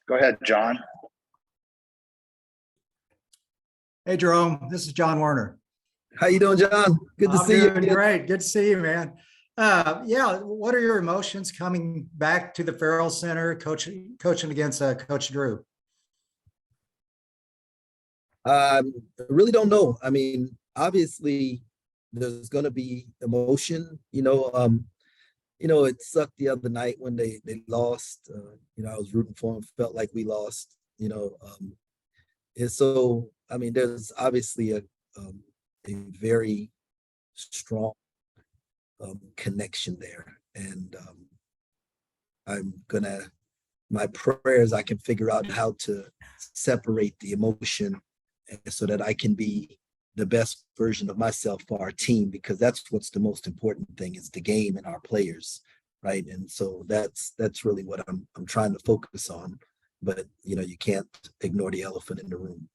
Go ahead, John. Hey, Jerome, this is John Warner. How you doing, John? Good to see you. I'm doing great. Good to see you, man. Yeah, what are your emotions coming back to the Farrell Center, coaching against Coach Drew? I really don't know. I mean, obviously, there's going to be emotion. It sucked the other night when they lost. I was rooting for them. Felt like we lost. And so I mean, there's obviously a very strong connection there, and my prayers, I can figure out how to separate the emotion so that I can be the best version of myself for our team, because that's what's the most important thing, is the game and our players, right? And so that's really what I'm trying to focus on. But you can't ignore the elephant in the room.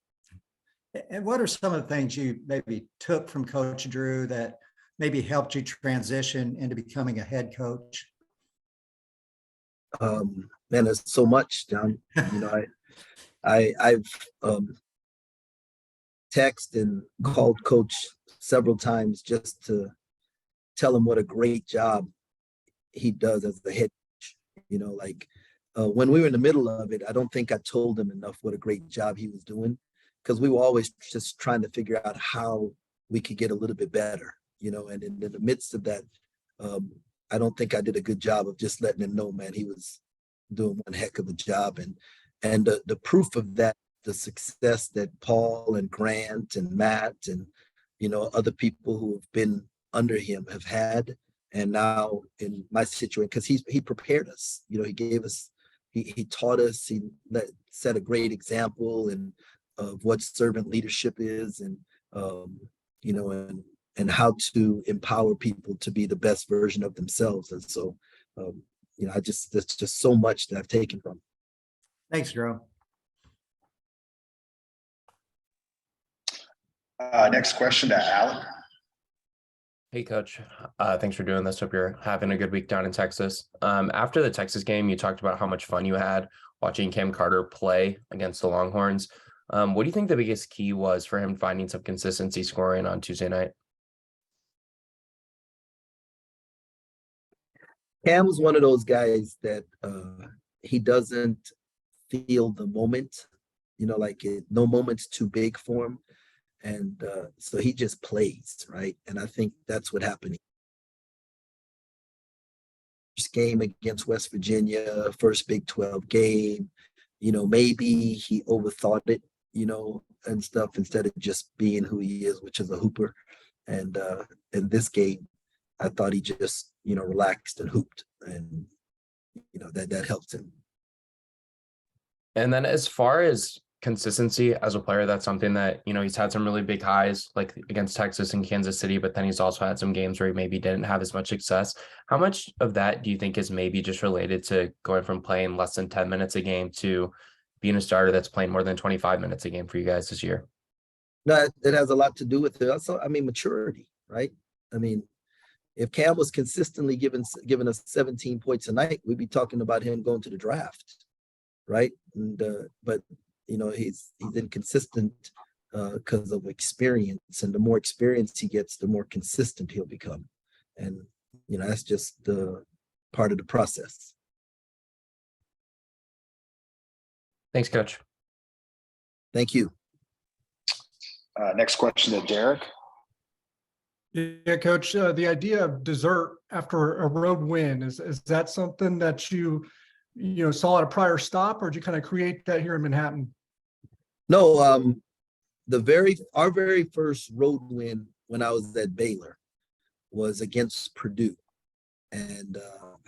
And what are some of the things you maybe took from Coach Drew that maybe helped you transition into becoming a head coach? Man, there's so much, John. I've texted and called Coach several times just to tell him what a great job he does as the head coach. When we were in the middle of it, I don't think I told him enough what a great job he was doing, because we were always just trying to figure out how we could get a little bit better, and in the midst of that, I don't think I did a good job of just letting him know, man, he was doing one heck of a job. And the proof of that, the success that Paul and Grant and Matt and, other people who have been under him have had. And now in my situation, because he prepared us, he gave us, he taught us, he set a great example and of what servant leadership is, and and how to empower people to be the best version of themselves. And so there's just so much that I've taken from. Thanks, Jerome. Next question to Alec. Hey, Coach. Thanks for doing this. Hope you're having a good week down in Texas. After the Texas game, you talked about how much fun you had watching Cam Carter play against the Longhorns. What do you think the biggest key was for him finding some consistency scoring on Tuesday night? Cam was one of those guys that he doesn't feel the moment, no moment's too big for him. And so he just plays, right? And I think that's what happened. First game against West Virginia, first Big 12 game, maybe he overthought it, and stuff, instead of just being who he is, which is a hooper. And in this game, I thought he just, relaxed and hooped, and, that helped him. And then as far as consistency as a player, that's something that, he's had some really big highs, like against Texas and Kansas City, but then he's also had some games where he maybe didn't have as much success. How much of that do you think is maybe just related to going from playing less than 10 minutes a game to being a starter that's playing more than 25 minutes a game for you guys this year? No, it has a lot to do with it. Also, I mean, maturity, right? I mean, if Cam was consistently giving us 17 points a night, we'd be talking about him going to the draft, right? And but he's inconsistent because of experience, and the more experience he gets, the more consistent he'll become, and that's just the part of the process. Thanks, Coach. Thank you. Next question to Derek. Yeah, Coach, the idea of dessert after a road win, is that something that you saw at a prior stop, or did you kind of create that here in Manhattan? No, our very first road win when I was at Baylor was against Purdue. And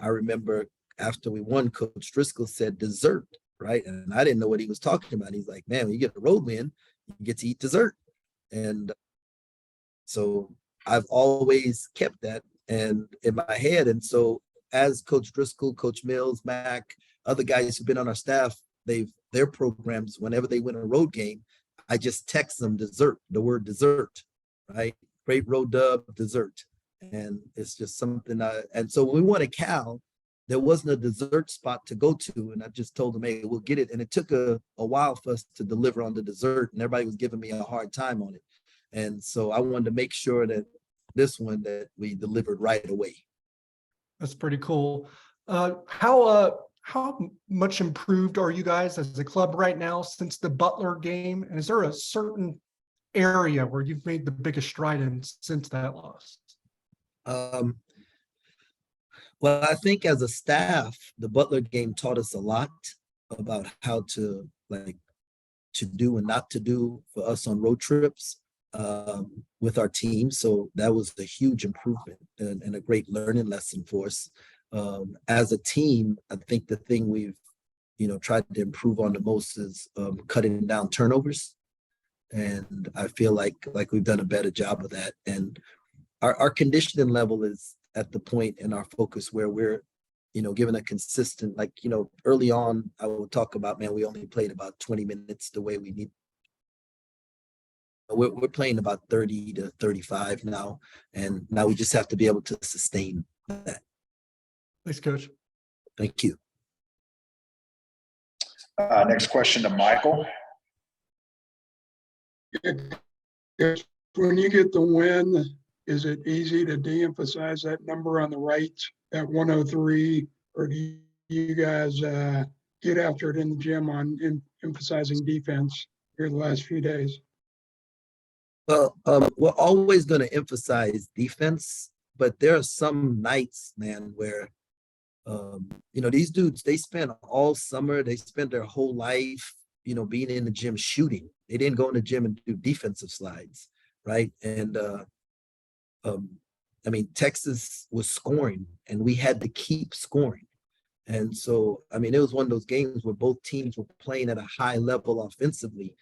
I remember after we won, Coach Driscoll said dessert, right? And I didn't know what he was talking about. He's like, man, when you get a road win, you get to eat dessert. And so I've always kept that in my head. And so as Coach Driscoll, Coach Mills, Mac, other guys who've been on our staff, their programs, whenever they win a road game, I just text them dessert, the word dessert, right? Great road dub, dessert. And it's just something and so when we won at Cal, there wasn't a dessert spot to go to. And I just told them, hey, we'll get it. And it took a while for us to deliver on the dessert, and everybody was giving me a hard time on it. And so I wanted to make sure that this one that we delivered right away. That's pretty cool. How much improved are you guys as a club right now since the Butler game? And is there a certain area where you've made the biggest stride in since that loss? Well, I think as a staff, the Butler game taught us a lot about how to do and not to do for us on road trips with our team. So that was a huge improvement and a great learning lesson for us. As a team, I think the thing we've tried to improve on the most is cutting down turnovers. And I feel like we've done a better job of that. And our conditioning level is at the point in our focus where we're, given a consistent, early on, I will talk about, man, we only played about 20 minutes the way we need. We're playing about 30 to 35 now. And now we just have to be able to sustain that. Thanks, Coach. Thank you. Next question to Michael. When you get the win, is it easy to de-emphasize that number on the right at 103, or do you guys get after it in the gym on emphasizing defense here the last few days? Well, we're always going to emphasize defense, but there are some nights, man, where these dudes, they spent all summer, they spent their whole life, being in the gym shooting. They didn't go in the gym and do defensive slides, right? And Texas was scoring, and we had to keep scoring. And so, it was one of those games where both teams were playing at a high level offensively.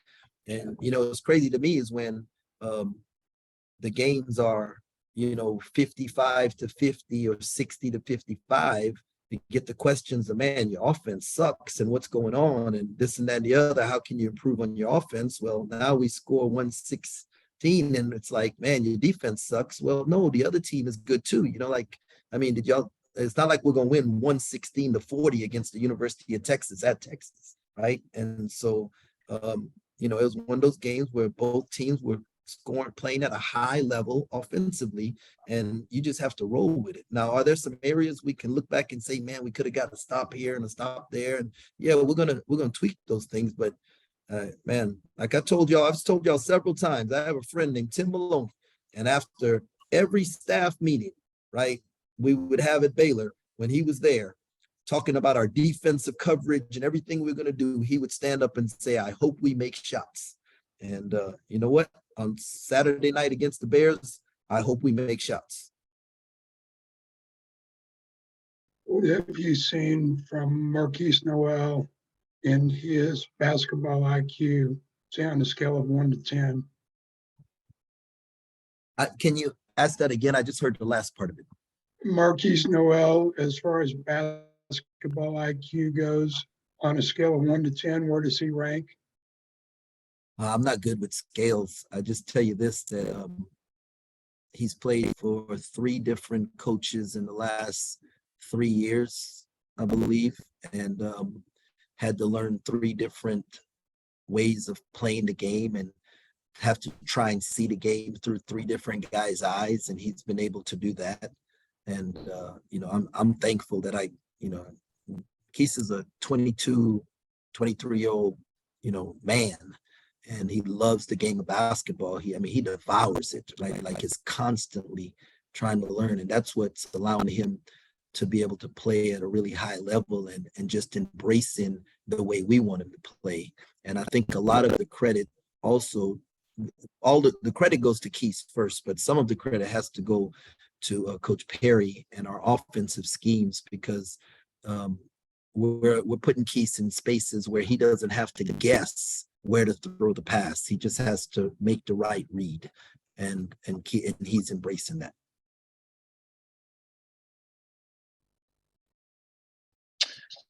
And, it's crazy to me is when the games are, 55 to 50 or 60 to 55, you get the questions of, man, your offense sucks and what's going on and this and that and the other. How can you improve on your offense? Well, now we score 116 and it's like, man, your defense sucks. Well, no, the other team is good too. Did y'all, it's not like we're going to win 116 to 40 against the University of Texas at Texas, right? And so, it was one of those games where both teams were scoring, playing at a high level offensively, and you just have to roll with it. Now, are there some areas we can look back and say, man, we could have got a stop here and a stop there? And yeah, we're gonna tweak those things. But man, like I've told y'all several times, I have a friend named Tim Malone, and after every staff meeting, right, we would have at Baylor when he was there, talking about our defensive coverage and everything we're gonna do, he would stand up and say, I hope we make shots. And you know what? On Saturday night against the Bears, I hope we make shots. What have you seen from Marquise Noel in his basketball IQ, say on a scale of 1 to 10? Can you ask that again? I just heard the last part of it. Marquise Noel, as far as basketball IQ goes, on a scale of 1 to 10, where does he rank? I'm not good with scales. I just tell you this, that he's played for 3 different coaches in the last 3 years, I believe, and had to learn 3 different ways of playing the game and have to try and see the game through 3 different guys' eyes. And he's been able to do that. And, I'm thankful that Keith is a 22, 23-year-old, man. And he loves the game of basketball. He devours it, right? Like he's constantly trying to learn. And that's what's allowing him to be able to play at a really high level and just embracing the way we want him to play. And I think a lot of the credit also, all the credit goes to Keith first, but some of the credit has to go to Coach Perry and our offensive schemes, because we're putting Keith in spaces where he doesn't have to guess where to throw the pass. He just has to make the right read, and he's embracing that.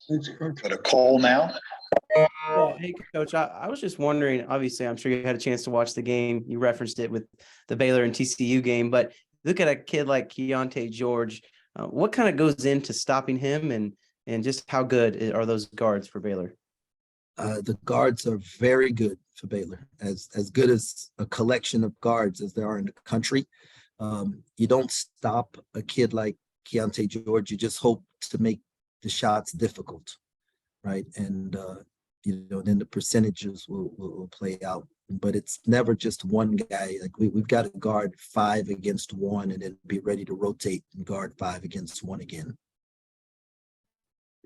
Thanks, Coach. Go to Cole now. Yeah, hey, Coach, I was just wondering, obviously, I'm sure you had a chance to watch the game. You referenced it with the Baylor and TCU game, but look at a kid like Keontae George, What kind of goes into stopping him, and just how good are those guards for Baylor? The guards are very good for Baylor, as good as a collection of guards as there are in the country. You don't stop a kid like Keontae George. You just hope to make the shots difficult, right? And then the percentages will play out. But it's never just one guy. Like we've got to guard 5 against 1 and then be ready to rotate and guard 5 against 1 again.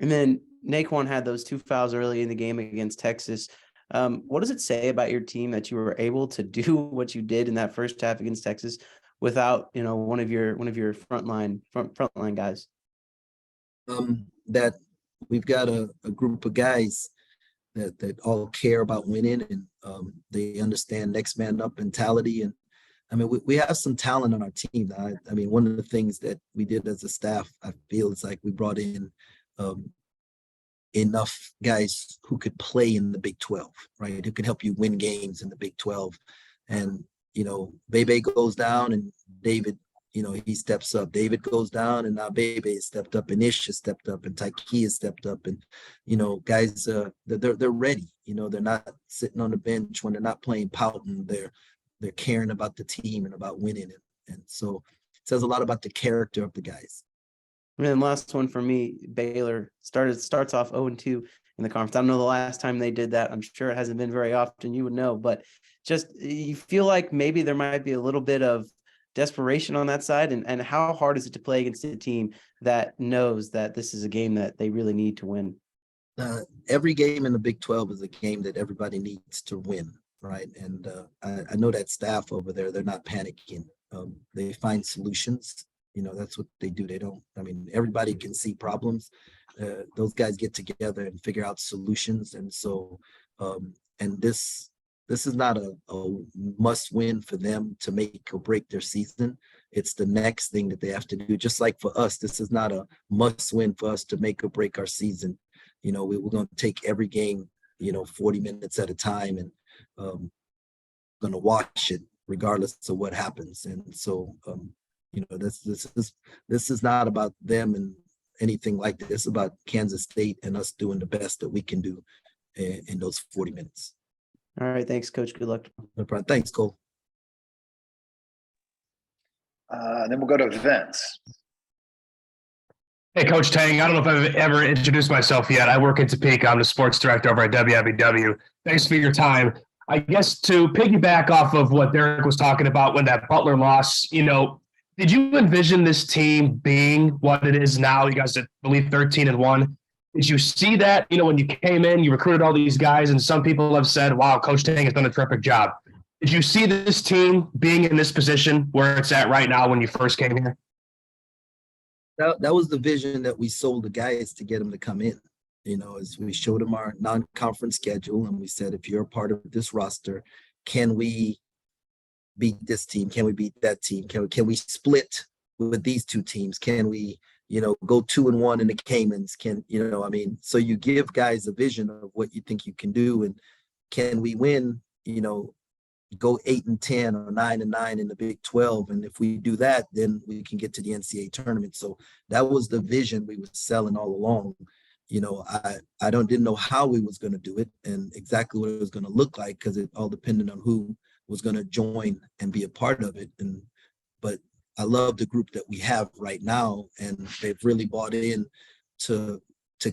And then Naquan had those 2 fouls early in the game against Texas. What does it say about your team that you were able to do what you did in that first half against Texas without, one of your frontline guys? That we've got a group of guys that all care about winning, and they understand next man up mentality. And I mean, we have some talent on our team. I mean, one of the things that we did as a staff, I feel it's like we brought in enough guys who could play in the Big 12, right? Who can help you win games in the Big 12. And, Bebe goes down and David, he steps up. David goes down and now Bebe has stepped up, and Ish has stepped up, and Tyke has stepped up. And, guys, they're ready. They're not sitting on the bench when they're not playing pouting. They're caring about the team and about winning. And so it says a lot about the character of the guys. And then last one for me, Baylor starts off 0-2 in the conference. I don't know the last time they did that. I'm sure it hasn't been very often. You would know, but just you feel like maybe there might be a little bit of desperation on that side. And how hard is it to play against a team that knows that this is a game that they really need to win? Every game in the Big 12 is a game that everybody needs to win, right? And I know that staff over there, they're not panicking. They find solutions. That's what they do. Everybody can see problems. Those guys get together and figure out solutions. And so, and this is not a must win for them to make or break their season. It's the next thing that they have to do. Just like for us, this is not a must win for us to make or break our season. We're going to take every game, 40 minutes at a time, and going to watch it regardless of what happens. And so, this is not about them and anything like this. It's about Kansas State and us doing the best that we can do in those 40 minutes. All right. Thanks, Coach. Good luck. No problem. Thanks, Cole. Then we'll go to Vince. Hey, Coach Tang. I don't know if I've ever introduced myself yet. I work in Topeka. I'm the sports director over at WWW. Thanks for your time. I guess to piggyback off of what Derek was talking about when that Butler loss, did you envision this team being what it is now? You guys, I believe, 13-1. Did you see that, when you came in, you recruited all these guys, and some people have said, wow, Coach Tang has done a terrific job. Did you see this team being in this position where it's at right now when you first came here? That was the vision that we sold the guys to get them to come in. As we showed them our non-conference schedule, and we said, if you're a part of this roster, can we beat this team? Can we beat that team? Can we split with these two teams? Can we, go 2-1 in the Caymans? So you give guys a vision of what you think you can do, and can we win, go 8-10 or 9-9 in the Big 12. And if we do that, then we can get to the NCAA tournament. So that was the vision we were selling all along. I didn't know how we was going to do it and exactly what it was going to look like, because it all depended on who was going to join and be a part of it. But I love the group that we have right now, and they've really bought in to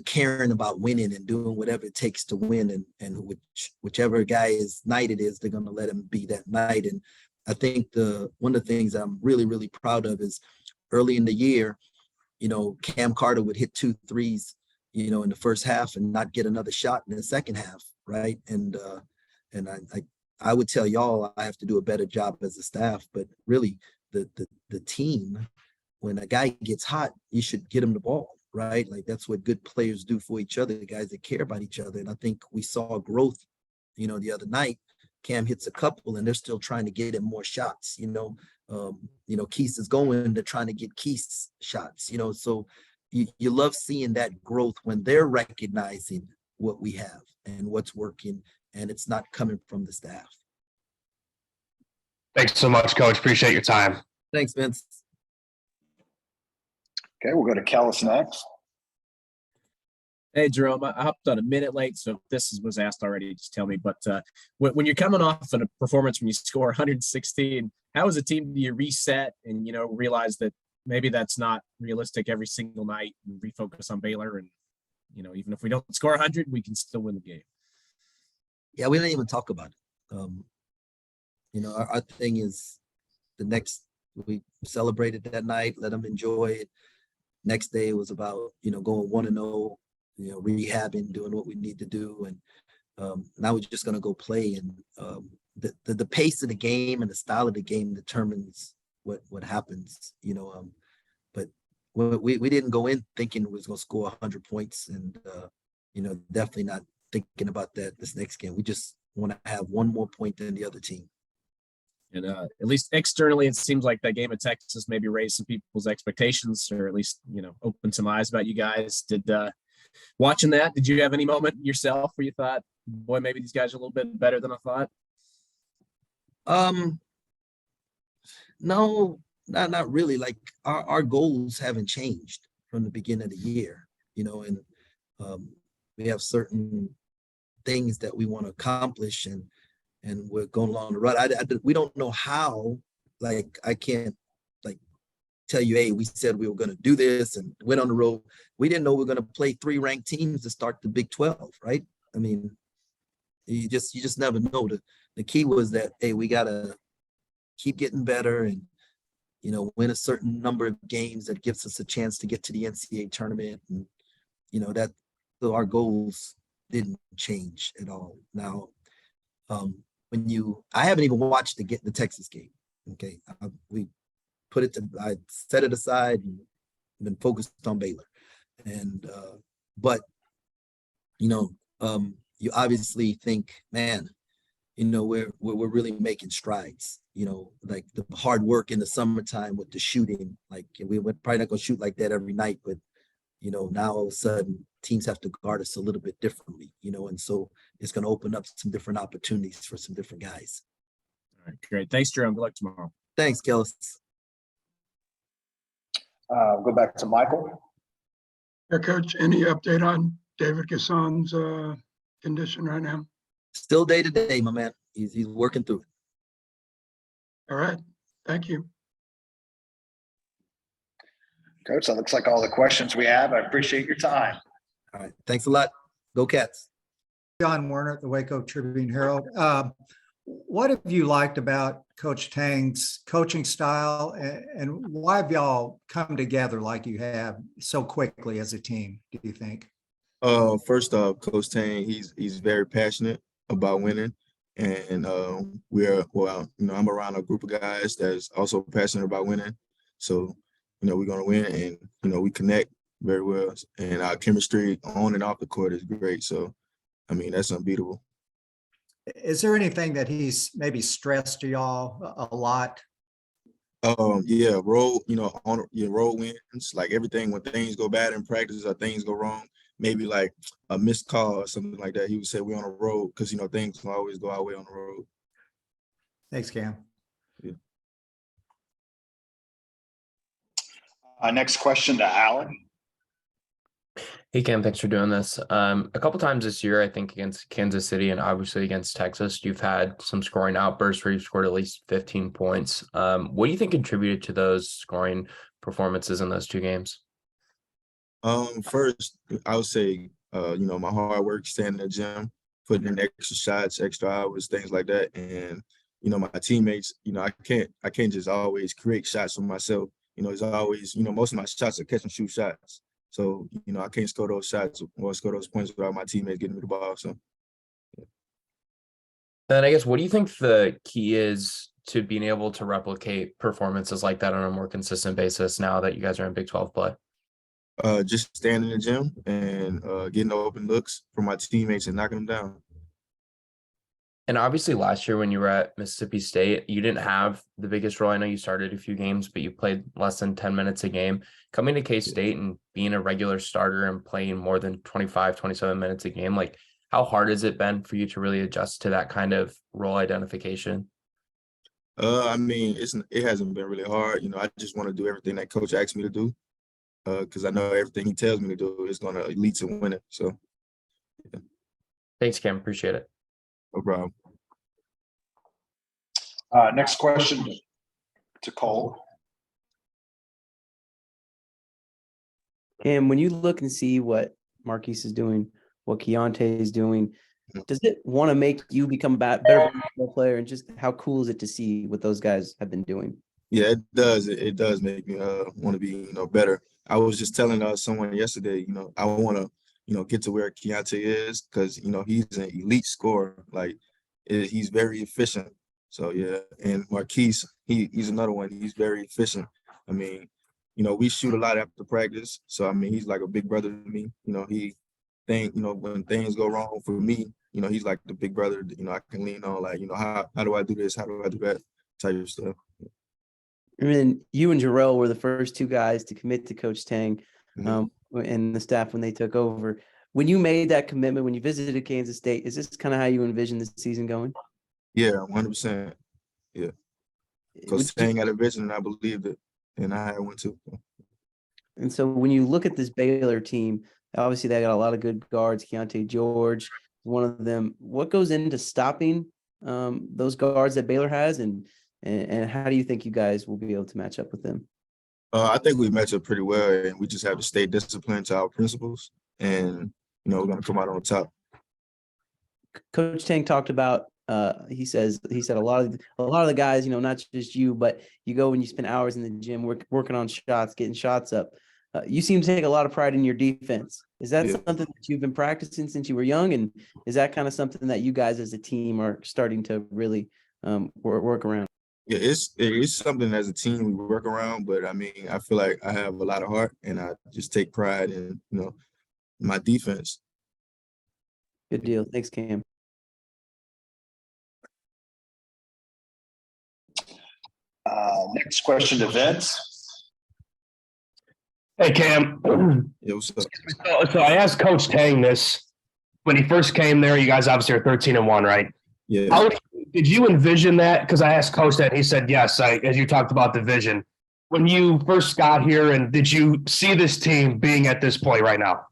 caring about winning and doing whatever it takes to win. And whichever guy's night it is, they're going to let him be that night. And I think one of the things I'm really, really proud of is early in the year, Cam Carter would hit 2 threes, in the first half and not get another shot in the second half, right? And I would tell y'all I have to do a better job as a staff, but really the team, when a guy gets hot, you should get him the ball, right? Like that's what good players do for each other, the guys that care about each other. And I think we saw growth, the other night. Cam hits a couple and they're still trying to get him more shots, Keith is going, they're trying to get Keith's shots, so you love seeing that growth when they're recognizing what we have and what's working, and it's not coming from the staff. Thanks so much, Coach. Appreciate your time. Thanks, Vince. Okay, we'll go to Kellis next. Hey, Jerome, I hopped on a minute late, so if was asked already, just tell me. But when you're coming off of a performance when you score 116, how as a team do you reset and, realize that maybe that's not realistic every single night and refocus on Baylor? And, even if we don't score 100, we can still win the game. Yeah, we didn't even talk about it. Our thing is we celebrated that night, let them enjoy it. Next day was about, going 1-0, rehabbing, doing what we need to do. And now we're just going to go play. And the pace of the game and the style of the game determines what happens, but we didn't go in thinking we was going to score 100 points and, definitely not thinking about that this next game. We just want to have one more point than the other team. And at least externally, it seems like that game at Texas maybe raised some people's expectations, or at least, opened some eyes about you guys. Watching that, did you have any moment yourself where you thought, boy, maybe these guys are a little bit better than I thought? No, not really. Like our goals haven't changed from the beginning of the year, and we have certain things that we want to accomplish, and we're going along the road. We don't know how. Like I can't tell you, hey, we said we were going to do this and went on the road. We didn't know we were going to play 3 ranked teams to start the Big 12, right? I mean, you just never know. The key was that, hey, we got to keep getting better and, win a certain number of games that gives us a chance to get to the NCAA tournament. And, so our goals didn't change at all. Now, I haven't even watched the Texas game. Okay. I set it aside and been focused on Baylor. And, but, you obviously think, man, we're really making strides, like the hard work in the summertime with the shooting, like we're probably not going to shoot like that every night, but, now all of a sudden teams have to guard us a little bit differently, and so it's going to open up some different opportunities for some different guys. All right, great. Thanks, Jerome. Good luck tomorrow. Thanks, Kellis. Go back to Michael. Yeah, Coach, any update on David Gasson's condition right now? Still day to day, my man. He's working through it. All right. Thank you. Coach, that looks like all the questions we have. I appreciate your time. All right. Thanks a lot. Go Cats. John Werner at the Waco Tribune Herald. What have you liked about Coach Tang's coaching style, and why have y'all come together like you have so quickly as a team, do you think? First off, Coach Tang, he's very passionate about winning, and I'm around a group of guys that's also passionate about winning. So, we're gonna win, and we connect very well, and our chemistry on and off the court is great. So, that's unbeatable. Is there anything that he's maybe stressed to y'all a lot? Yeah, road wins, like everything when things go bad in practice or things go wrong, maybe like a missed call or something like that. He would say we're on a road because things can always go our way on the road. Thanks, Cam. Yeah. Next question to Alan. Hey, Cam, thanks for doing this. A couple times this year, I think against Kansas City and obviously against Texas, you've had some scoring outbursts where you've scored at least 15 points. What do you think contributed to those scoring performances in those 2 games? First, I would say, my hard work, staying in the gym, putting in extra shots, extra hours, things like that. And, my teammates, I can't just always create shots for myself. It's always, most of my shots are catch and shoot shots. So, I can't score those shots or score those points without my teammates getting me the ball. So, yeah. Then I guess, what do you think the key is to being able to replicate performances like that on a more consistent basis now that you guys are in Big 12 play? Just staying in the gym and getting open looks from my teammates and knocking them down. And obviously last year when you were at Mississippi State, you didn't have the biggest role. I know you started a few games, but you played less than 10 minutes a game. Coming to K-State and being a regular starter and playing more than 25, 27 minutes a game, like how hard has it been for you to really adjust to that kind of role identification? It hasn't been really hard. I just want to do everything that coach asked me to do. because I know everything he tells me to do is going to lead to winning. So, Thanks, Cam. Appreciate it. no problem. Next question to Cole. And when you look and see what Marquise is doing, what Keontae is doing, does it want to make you become a better basketball player? And just how cool is it to see what those guys have been doing? Yeah, it does. It does make me want to be, better. I was just telling someone yesterday, I want to, get to where Keontae is because, he's an elite scorer. Like, he's very efficient. So, yeah. And Marquise, he's another one. He's very efficient. I mean, we shoot a lot after practice. So, I mean, he's like a big brother to me. When things go wrong for me, he's like the big brother, I can lean on, like, how do I do this? How do I do that type of stuff. And then you and Jerome were the first two guys to commit to Coach Tang and the staff when they took over. When you made that commitment, when you visited Kansas State, is this kind of how you envision the season going? Yeah, 100%. Yeah. Coach Tang had a vision and I believed it, and I had one too. And so when you look at this Baylor team, obviously they got a lot of good guards. Keontae George, one of them. What goes into stopping those guards that Baylor has, and how do you think you guys will be able to match up with them? I think we match up pretty well, and we just have to stay disciplined to our principles, and we're going to come out on top. Coach Tang talked about. He said a lot of the guys, not just you, but you go and you spend hours in the gym working on shots, getting shots up. You seem to take a lot of pride in your defense. Is that something that you've been practicing since you were young, and is that kind of something that you guys as a team are starting to really work around? Yeah, it's something as a team we work around, but I mean, I feel like I have a lot of heart, and I just take pride in my defense. Good deal. Thanks, Cam. Next question to Vince. Hey, Cam. Yeah, what's up? So I asked Coach Tang this when he first came there. You guys obviously are 13-1, right? Yeah. How did you envision that? Because I asked Coach that, and he said yes. As you talked about the vision, when you first got here, and did you see this team being at this point right now?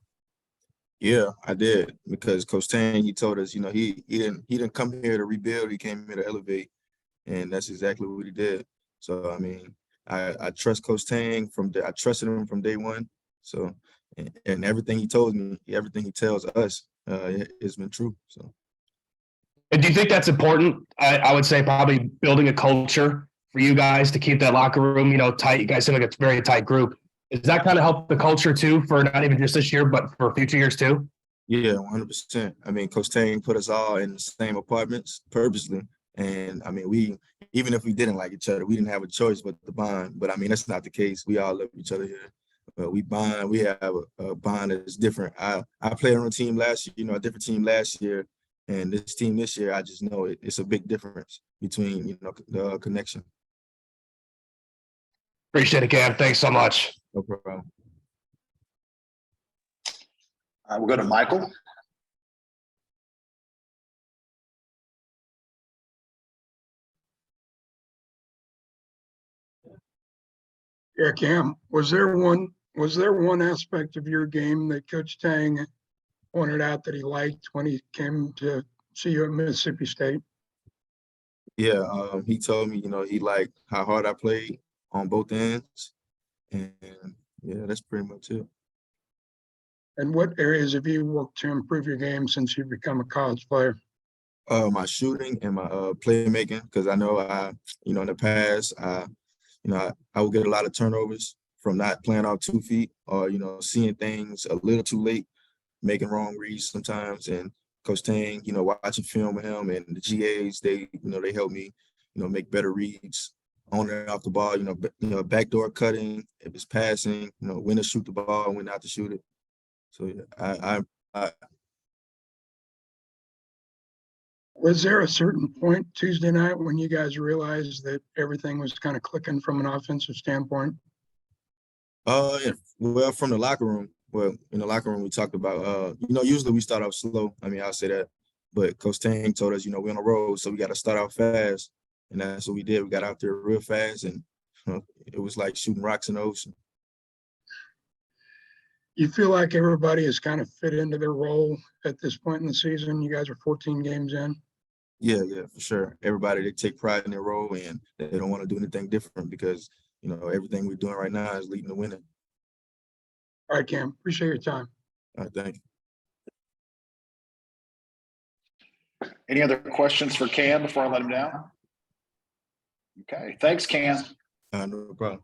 Yeah, I did, because Coach Tang, he told us, he didn't come here to rebuild. He came here to elevate, and that's exactly what he did. So I mean, I trust Coach Tang I trusted him from day one. So and everything he told me, everything he tells us, it's been true. So. And do you think that's important? I would say probably building a culture for you guys to keep that locker room, tight. You guys seem like it's a very tight group. Does that kind of help the culture too, for not even just this year, but for future years too? Yeah, 100%. I mean, Coach Tang put us all in the same apartments purposely. And I mean, even if we didn't like each other, we didn't have a choice but to bond. But I mean, that's not the case. We all love each other here. We bond. We have a bond that's different. I played on a team last year, a different team last year. And this team this year, I just know it's a big difference between, the connection. Appreciate it, Cam. Thanks so much. No problem. We'll go to Michael. Yeah, Cam, was there one aspect of your game that Coach Tang pointed out that he liked when he came to see you at Mississippi State? Yeah, he told me, he liked how hard I played on both ends. And yeah, that's pretty much it. And what areas have you worked to improve your game since you've become a college player? My shooting and my playmaking, because I know in the past, I would get a lot of turnovers from not playing off 2 feet, or seeing things a little too late, making wrong reads sometimes. And Coach Tang, watching film with him and the GAs, they help me, make better reads on and off the ball. Backdoor cutting, if it's passing, when to shoot the ball and when not to shoot it. So yeah, Was there a certain point Tuesday night when you guys realized that everything was kind of clicking from an offensive standpoint? Yeah. Well, from the locker room. Well, in the locker room, we talked about, usually we start off slow. I mean, I'll say that. But Coach Tang told us, we're on the road, so we got to start out fast. And that's what we did. We got out there real fast, and it was like shooting rocks in the ocean. you feel like everybody has kind of fit into their role at this point in the season? You guys are 14 games in. Yeah, for sure. Everybody, they take pride in their role and they don't want to do anything different because, you know, everything we're doing right now is leading to winning. All right, Cam, appreciate your time. All right, thank you. Any other questions for Cam before I let him down? Okay, thanks, Cam. No problem.